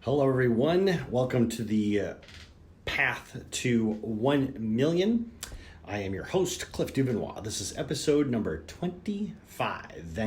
Hello, everyone. Welcome to the Path to 1 Million. I am your host, Cliff Duvernois. This is episode number 25.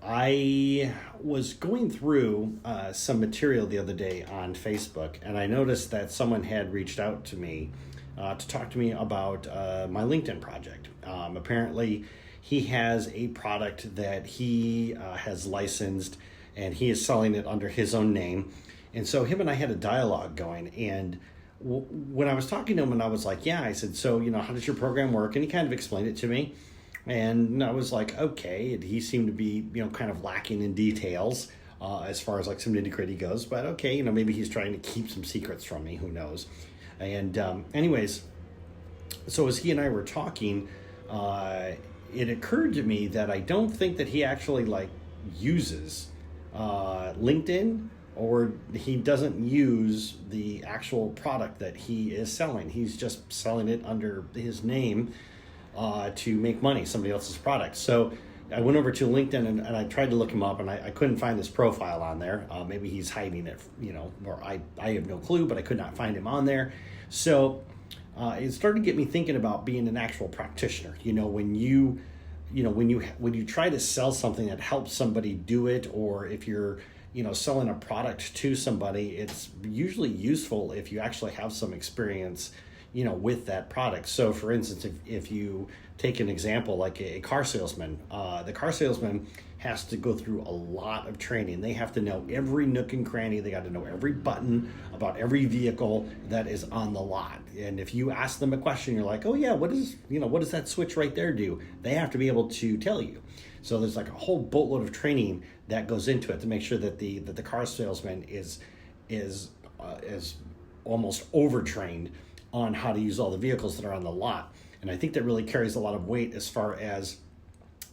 I was going through some material the other day on Facebook, and I noticed that someone had reached out to me to talk to me about my LinkedIn project. Apparently, he has a product that he has licensed, and he is selling it under his own name. And so him and I had a dialogue going. And when I was talking to him, and I was like, I said, so, how does your program work? And he kind of explained it to me. And I was like, okay. And he seemed to be, kind of lacking in details as far as like some nitty-gritty goes. But okay, maybe he's trying to keep some secrets from me. Who knows? And anyways, so as he and I were talking, it occurred to me that I don't think that he actually uses LinkedIn, or he doesn't use the actual product that he is selling. He's just selling it under his name to make money, somebody else's product. So I went over to LinkedIn and I tried to look him up, and I couldn't find his profile on there. Maybe he's hiding it, or I have no clue, but I could not find him on there. So it started to get me thinking about being an actual practitioner. When you try to sell something that helps somebody do it, or if you're selling a product to somebody, it's usually useful if you actually have some experience with that product. So for instance, if you take an example like a car salesman, the car salesman has to go through a lot of training. They have to know every nook and cranny. They got to know every button about every vehicle that is on the lot. And if you ask them a question, you're like, oh yeah, what does that switch right there do? They have to be able to tell you. So there's like a whole boatload of training that goes into it to make sure that the car salesman is almost overtrained on how to use all the vehicles that are on the lot. And I think that really carries a lot of weight as far as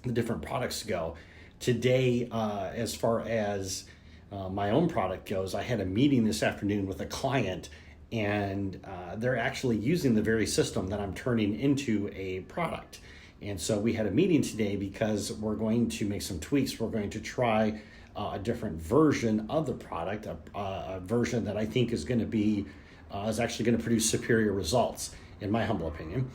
the different products go. Today, as far as my own product goes, I had a meeting this afternoon with a client, and they're actually using the very system that I'm turning into a product. And so we had a meeting today because we're going to make some tweaks. We're going to try a different version of the product, a version that I think is going to be is actually going to produce superior results, in my humble opinion.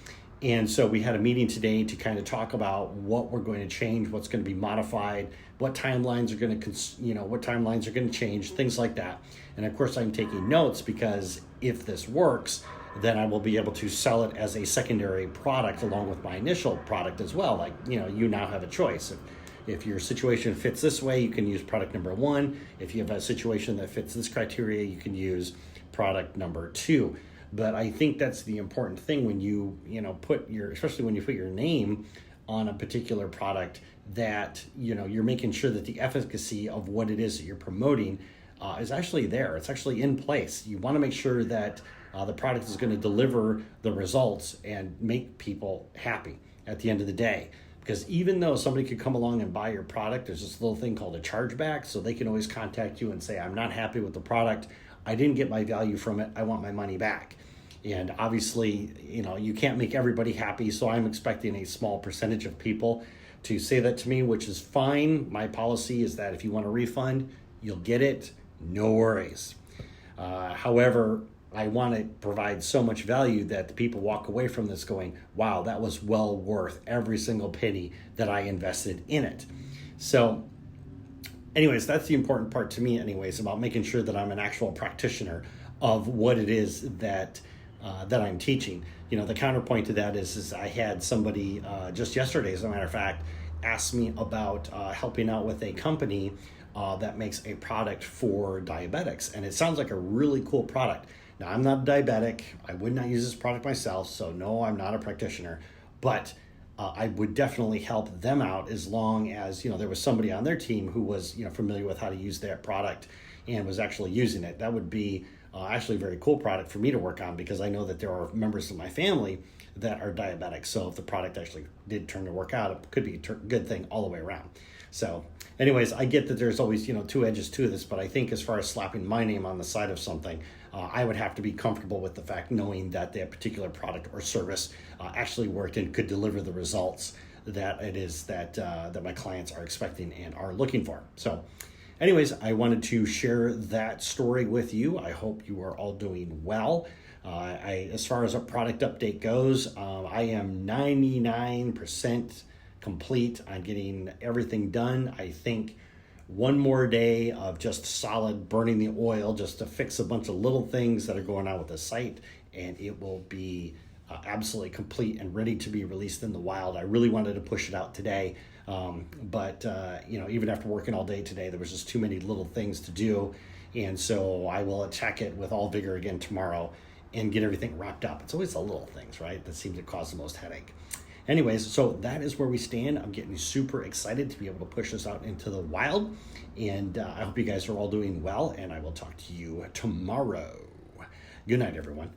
And so we had a meeting today to kind of talk about what we're going to change, what's going to be modified, what timelines are going to change, things like that. And of course, I'm taking notes because if this works, then I will be able to sell it as a secondary product along with my initial product as well. You now have a choice. If your situation fits this way, you can use product number 1. If you have a situation that fits this criteria, you can use product number 2. But I think that's the important thing when you especially when you put your name on a particular product, that you're making sure that the efficacy of what it is that you're promoting is actually there. It's actually in place. You want to make sure that the product is going to deliver the results and make people happy at the end of the day. Because even though somebody could come along and buy your product, there's this little thing called a chargeback, so they can always contact you and say, I'm not happy with the product. I didn't get my value from it. I want my money back. And obviously, you can't make everybody happy, so I'm expecting a small percentage of people to say that to me, which is fine. My policy is that if you want a refund, you'll get it. No worries. However, I want to provide so much value that the people walk away from this going, wow, that was well worth every single penny that I invested in it. So anyways, that's the important part to me anyways, about making sure that I'm an actual practitioner of what it is that I'm teaching. The counterpoint to that is I had somebody just yesterday, as a matter of fact, ask me about helping out with a company that makes a product for diabetics. And it sounds like a really cool product. Now, I'm not diabetic. I would not use this product myself. So no, I'm not a practitioner, but I would definitely help them out as long as, there was somebody on their team who was, familiar with how to use that product and was actually using it. That would be actually a very cool product for me to work on, because I know that there are members of my family that are diabetic. So if the product actually did turn to work out, it could be a good thing all the way around. So anyways, I get that there's always, two edges to this, but I think as far as slapping my name on the side of something, I would have to be comfortable with the fact, knowing that that particular product or service actually worked and could deliver the results that it is that my clients are expecting and are looking for. So anyways, I wanted to share that story with you. I hope you are all doing well. As far as a product update goes, I am 99% complete on getting everything done. I think one more day of just solid burning the oil just to fix a bunch of little things that are going on with the site, and it will be absolutely complete and ready to be released in the wild. I really wanted to push it out today, but even after working all day today, there was just too many little things to do, and so I will attack it with all vigor again tomorrow and get everything wrapped up. It's always the little things, right, that seem to cause the most headache. Anyways, so that is where we stand. I'm getting super excited to be able to push this out into the wild, and I hope you guys are all doing well, and I will talk to you tomorrow. Good night, everyone.